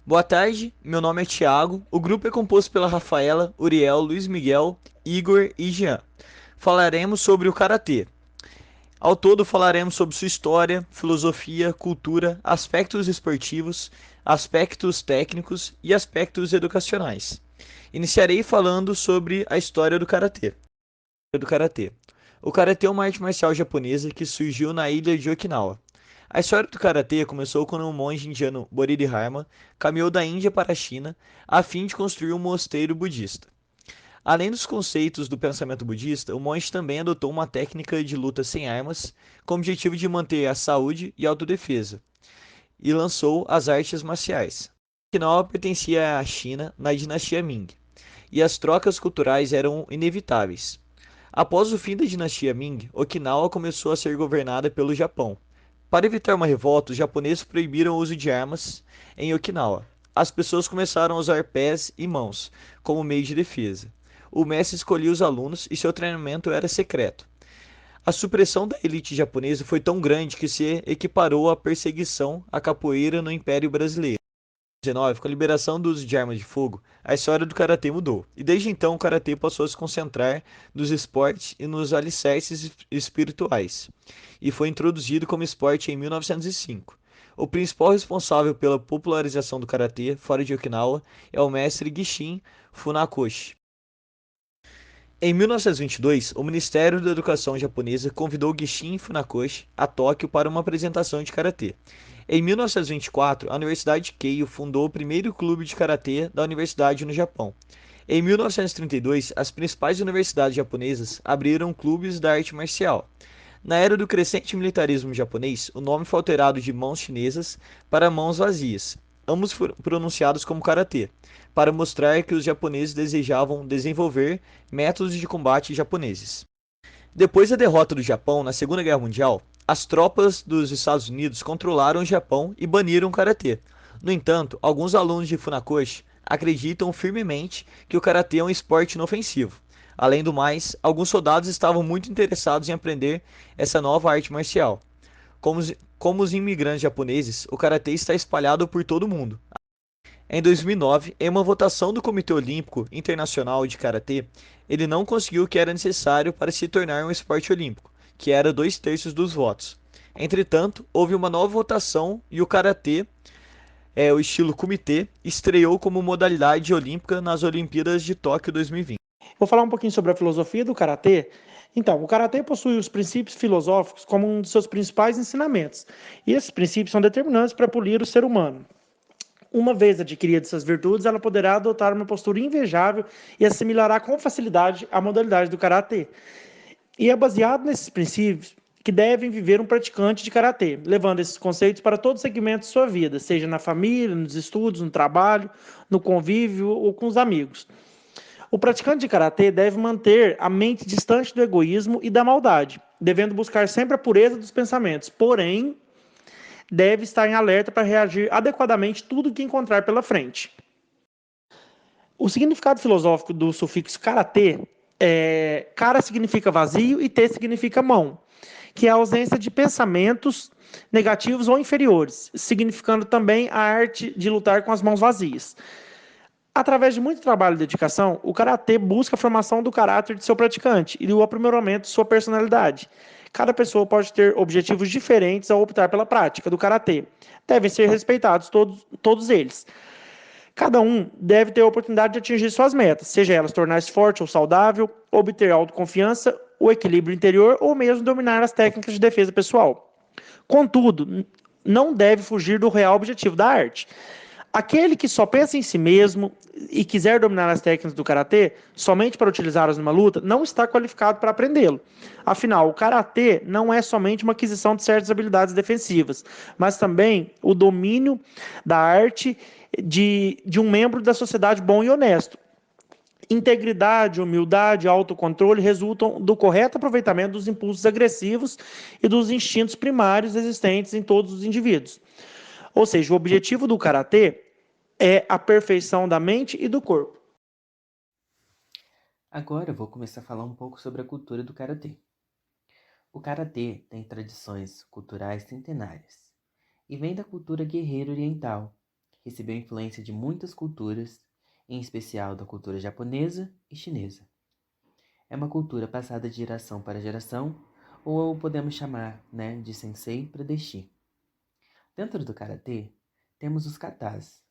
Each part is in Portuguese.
Boa tarde, meu nome é Thiago. O grupo é composto pela Rafaela, Uriel, Luiz Miguel, Igor e Jean. Falaremos sobre o karatê. Ao todo, falaremos sobre sua história, filosofia, cultura, aspectos esportivos, aspectos técnicos e aspectos educacionais. Iniciarei falando sobre a história do karatê. O karatê é uma arte marcial japonesa que surgiu na ilha de Okinawa. A história do karatê começou quando um monge indiano, Bodhidharma, caminhou da Índia para a China a fim de construir um mosteiro budista. Além dos conceitos do pensamento budista, o monge também adotou uma técnica de luta sem armas, com o objetivo de manter a saúde e autodefesa, e lançou as artes marciais. Okinawa pertencia à China na dinastia Ming, e as trocas culturais eram inevitáveis. Após o fim da dinastia Ming, Okinawa começou a ser governada pelo Japão. Para evitar uma revolta, os japoneses proibiram o uso de armas em Okinawa. As pessoas começaram a usar pés e mãos como meio de defesa. O mestre escolhia os alunos e seu treinamento era secreto. A supressão da elite japonesa foi tão grande que se equiparou à perseguição à capoeira no Império Brasileiro. Em 19, com a liberação do uso de armas de fogo, a história do karatê mudou, e desde então o karatê passou a se concentrar nos esportes e nos alicerces espirituais, e foi introduzido como esporte em 1905. O principal responsável pela popularização do karatê fora de Okinawa é o mestre Gishin Funakoshi. Em 1922, o Ministério da Educação japonesa convidou Gishin Funakoshi a Tóquio para uma apresentação de karatê. Em 1924, a Universidade Keio fundou o primeiro clube de karatê da universidade no Japão. Em 1932, as principais universidades japonesas abriram clubes da arte marcial. Na era do crescente militarismo japonês, o nome foi alterado de mãos chinesas para mãos vazias, ambos pronunciados como karatê, para mostrar que os japoneses desejavam desenvolver métodos de combate japoneses. Depois da derrota do Japão na Segunda Guerra Mundial, as tropas dos Estados Unidos controlaram o Japão e baniram o karatê. No entanto, alguns alunos de Funakoshi acreditam firmemente que o karatê é um esporte inofensivo. Além do mais, alguns soldados estavam muito interessados em aprender essa nova arte marcial. Como os imigrantes japoneses, o karatê está espalhado por todo o mundo. Em 2009, em uma votação do Comitê Olímpico Internacional de Karatê, ele não conseguiu o que era necessário para se tornar um esporte olímpico, que era 2/3 dos votos. Entretanto, houve uma nova votação e o Karatê, o estilo Kumite, estreou como modalidade olímpica nas Olimpíadas de Tóquio 2020. Vou falar um pouquinho sobre a filosofia do karatê. Então, o karatê possui os princípios filosóficos como um dos seus principais ensinamentos, e esses princípios são determinantes para polir o ser humano. Uma vez adquiridas essas virtudes, ela poderá adotar uma postura invejável e assimilará com facilidade a modalidade do karatê. E é baseado nesses princípios que devem viver um praticante de karatê, levando esses conceitos para todos os segmentos de sua vida, seja na família, nos estudos, no trabalho, no convívio ou com os amigos. O praticante de karatê deve manter a mente distante do egoísmo e da maldade, devendo buscar sempre a pureza dos pensamentos, porém, deve estar em alerta para reagir adequadamente tudo que encontrar pela frente. O significado filosófico do sufixo karatê é kara significa vazio e te significa mão, que é a ausência de pensamentos negativos ou inferiores, significando também a arte de lutar com as mãos vazias. Através de muito trabalho e dedicação, o karatê busca a formação do caráter de seu praticante e o aprimoramento de sua personalidade. Cada pessoa pode ter objetivos diferentes ao optar pela prática do karatê. Devem ser respeitados todos eles. Cada um deve ter a oportunidade de atingir suas metas, seja elas tornar-se forte ou saudável, obter autoconfiança, o equilíbrio interior ou mesmo dominar as técnicas de defesa pessoal. Contudo, não deve fugir do real objetivo da arte. Aquele que só pensa em si mesmo e quiser dominar as técnicas do karatê somente para utilizá-las numa luta, não está qualificado para aprendê-lo. Afinal, o karatê não é somente uma aquisição de certas habilidades defensivas, mas também o domínio da arte de um membro da sociedade bom e honesto. Integridade, humildade, autocontrole resultam do correto aproveitamento dos impulsos agressivos e dos instintos primários existentes em todos os indivíduos. Ou seja, o objetivo do karatê é a perfeição da mente e do corpo. Agora eu vou começar a falar um pouco sobre a cultura do karatê. O karatê tem tradições culturais centenárias e vem da cultura guerreira oriental. recebeu influência de muitas culturas, em especial da cultura japonesa e chinesa. É uma cultura passada de geração para geração, ou podemos chamar, de sensei para deshi. Dentro do karatê, temos os katas.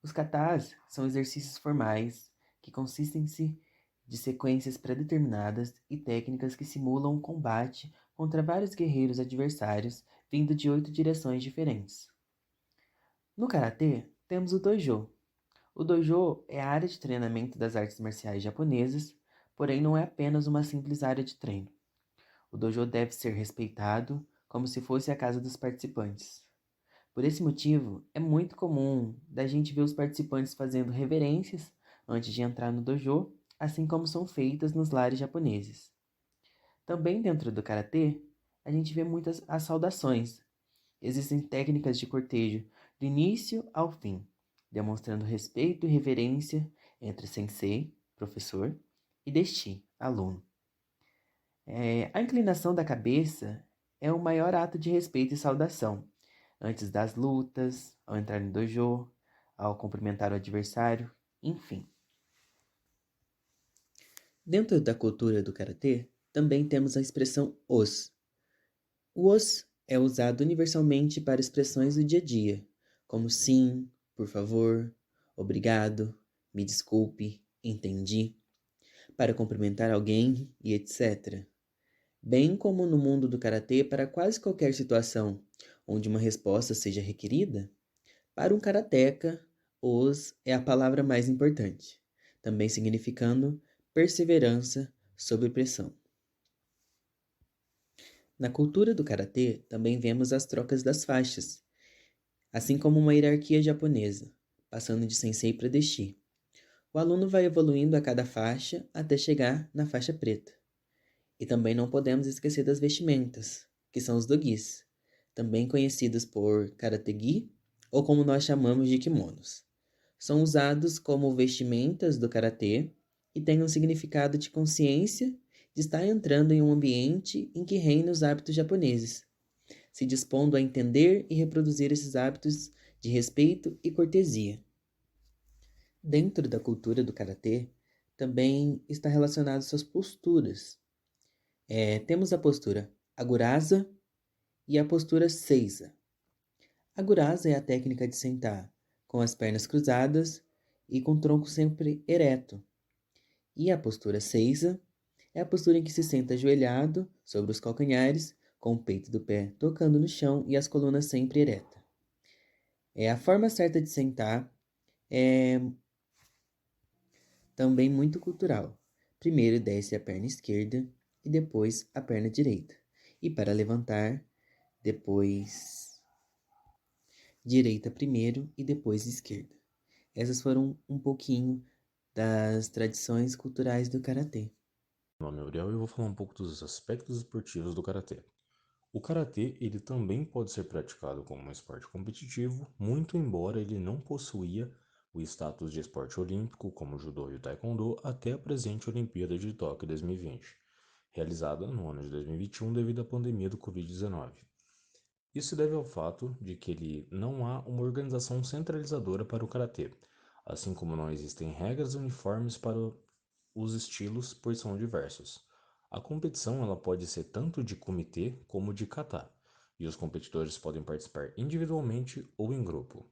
Os katas são exercícios formais que consistem-se de sequências pré-determinadas e técnicas que simulam um combate contra vários guerreiros adversários vindo de 8 direções diferentes. No karatê, temos o dojo. O dojo é a área de treinamento das artes marciais japonesas, porém não é apenas uma simples área de treino. O dojo deve ser respeitado como se fosse a casa dos participantes. Por esse motivo, é muito comum da gente ver os participantes fazendo reverências antes de entrar no dojo, assim como são feitas nos lares japoneses. Também dentro do karatê, a gente vê muitas as saudações. Existem técnicas de cortejo do início ao fim, demonstrando respeito e reverência entre sensei, professor, e deshi, aluno. A inclinação da cabeça é o maior ato de respeito e saudação, antes das lutas, ao entrar no dojo, ao cumprimentar o adversário, enfim. Dentro da cultura do karatê, também temos a expressão os. O os é usado universalmente para expressões do dia a dia, como sim, por favor, obrigado, me desculpe, entendi, para cumprimentar alguém e etc. Bem como no mundo do karatê para quase qualquer situação onde uma resposta seja requerida, para um karateca, os é a palavra mais importante, também significando perseverança sob pressão. Na cultura do karatê, também vemos as trocas das faixas, assim como uma hierarquia japonesa, passando de sensei para deshi. O aluno vai evoluindo a cada faixa até chegar na faixa preta. E também não podemos esquecer das vestimentas, que são os dogis, também conhecidos por karategi ou como nós chamamos de kimonos. São usados como vestimentas do karatê e têm um significado de consciência de estar entrando em um ambiente em que reinam os hábitos japoneses, se dispondo a entender e reproduzir esses hábitos de respeito e cortesia. Dentro da cultura do karatê, também está relacionado suas posturas. Temos a postura Aguraza e a postura Seiza. Aguraza é a técnica de sentar com as pernas cruzadas e com o tronco sempre ereto. E a postura Seiza é a postura em que se senta ajoelhado sobre os calcanhares, com o peito do pé tocando no chão e as colunas sempre eretas. A forma certa de sentar é também muito cultural. Primeiro desce a perna esquerda e depois a perna direita. E para levantar, depois direita primeiro e depois esquerda. Essas foram um pouquinho das tradições culturais do karatê. Meu nome é Uriel e eu vou falar um pouco dos aspectos esportivos do karatê. O karatê ele também pode ser praticado como um esporte competitivo, muito embora ele não possuía o status de esporte olímpico como o judô e o taekwondo até a presente Olimpíada de Tóquio 2020, realizada no ano de 2021 devido à pandemia do Covid-19. Isso se deve ao fato de que ele não há uma organização centralizadora para o karatê, assim como não existem regras uniformes para os estilos, pois são diversos. A competição ela pode ser tanto de comitê como de kata, e os competidores podem participar individualmente ou em grupo.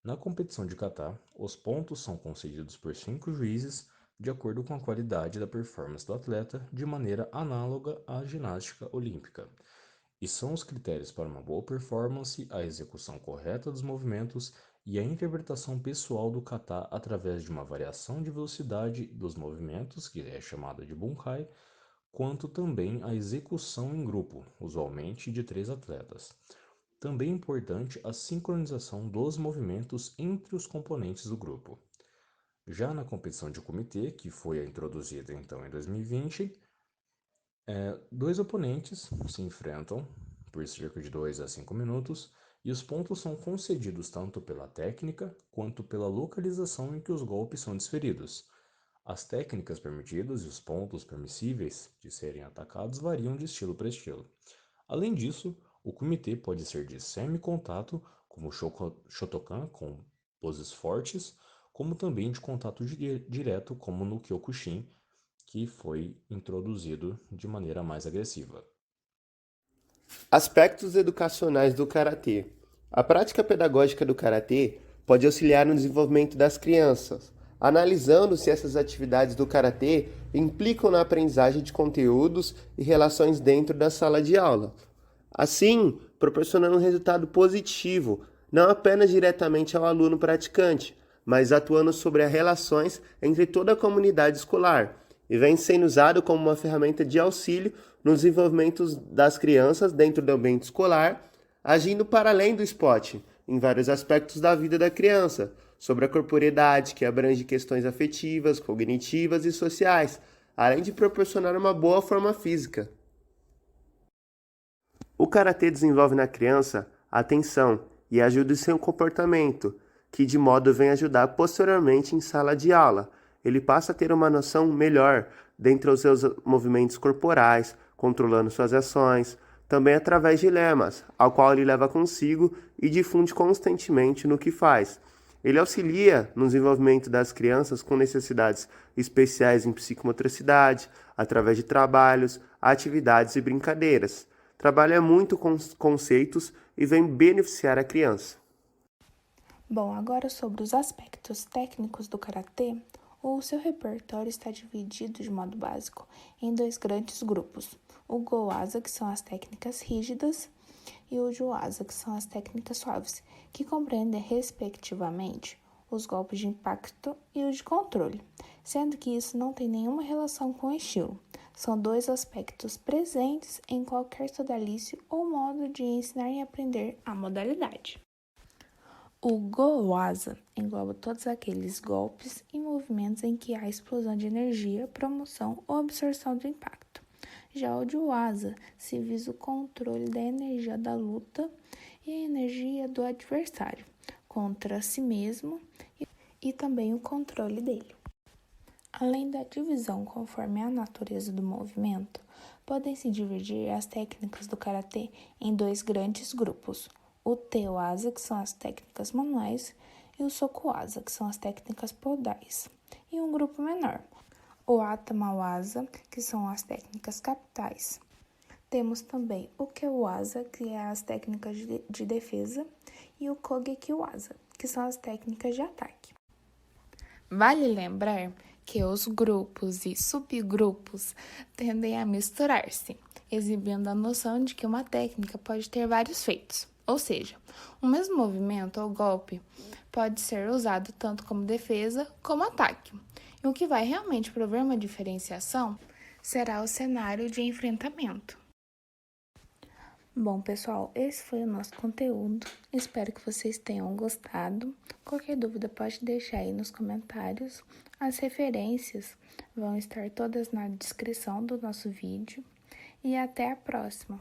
Na competição de kata, os pontos são concedidos por 5 juízes de acordo com a qualidade da performance do atleta, de maneira análoga à ginástica olímpica. E são os critérios para uma boa performance, a execução correta dos movimentos e a interpretação pessoal do kata através de uma variação de velocidade dos movimentos, que é chamada de bunkai, quanto também a execução em grupo, usualmente de 3 atletas. Também é importante a sincronização dos movimentos entre os componentes do grupo. Já na competição de comitê, que foi introduzida então em 2020, dois oponentes se enfrentam por cerca de 2 a 5 minutos e os pontos são concedidos tanto pela técnica quanto pela localização em que os golpes são desferidos. As técnicas permitidas e os pontos permissíveis de serem atacados variam de estilo para estilo. Além disso, o comitê pode ser de semi-contato, como o Shotokan com poses fortes, como também de contato direto, como no Kyokushin, que foi introduzido de maneira mais agressiva. Aspectos educacionais do karatê. A prática pedagógica do karatê pode auxiliar no desenvolvimento das crianças, analisando se essas atividades do karatê implicam na aprendizagem de conteúdos e relações dentro da sala de aula. Assim, proporcionando um resultado positivo, não apenas diretamente ao aluno praticante, mas atuando sobre as relações entre toda a comunidade escolar, e vem sendo usado como uma ferramenta de auxílio no desenvolvimento das crianças dentro do ambiente escolar, agindo para além do esporte, em vários aspectos da vida da criança, sobre a corporeidade, que abrange questões afetivas, cognitivas e sociais, além de proporcionar uma boa forma física. O karatê desenvolve na criança a atenção e ajuda em seu comportamento, que de modo vem ajudar posteriormente em sala de aula. Ele passa a ter uma noção melhor dentre os seus movimentos corporais, controlando suas ações, também através de lemas, ao qual ele leva consigo e difunde constantemente no que faz. Ele auxilia no desenvolvimento das crianças com necessidades especiais em psicomotricidade, através de trabalhos, atividades e brincadeiras. Trabalha muito com conceitos e vem beneficiar a criança. Bom, agora sobre os aspectos técnicos do karatê, o seu repertório está dividido de modo básico em dois grandes grupos: o Go-Waza, que são as técnicas rígidas, e o Ju-Waza, que são as técnicas suaves, que compreendem respectivamente os golpes de impacto e o de controle, sendo que isso não tem nenhuma relação com o estilo. São dois aspectos presentes em qualquer sodalício ou modo de ensinar e aprender a modalidade. O Go-Waza engloba todos aqueles golpes e movimentos em que há explosão de energia, promoção ou absorção do impacto. Já o Ju-Waza se visa o controle da energia da luta e a energia do adversário contra si mesmo e também o controle dele. Além da divisão conforme a natureza do movimento, podem se dividir as técnicas do karatê em dois grandes grupos: o Te-Waza, que são as técnicas manuais, e o Soku-Waza, que são as técnicas podais, e um grupo menor, o Atama-Waza, que são as técnicas capitais. Temos também o Kei-Waza, que é as técnicas de defesa, e o Kogeki-Waza, que são as técnicas de ataque. Vale lembrar que os grupos e subgrupos tendem a misturar-se, exibindo a noção de que uma técnica pode ter vários feitos. Ou seja, o mesmo movimento ou golpe pode ser usado tanto como defesa como ataque. E o que vai realmente prover uma diferenciação será o cenário de enfrentamento. Bom, pessoal, esse foi o nosso conteúdo. Espero que vocês tenham gostado. Qualquer dúvida pode deixar aí nos comentários. As referências vão estar todas na descrição do nosso vídeo. E até a próxima!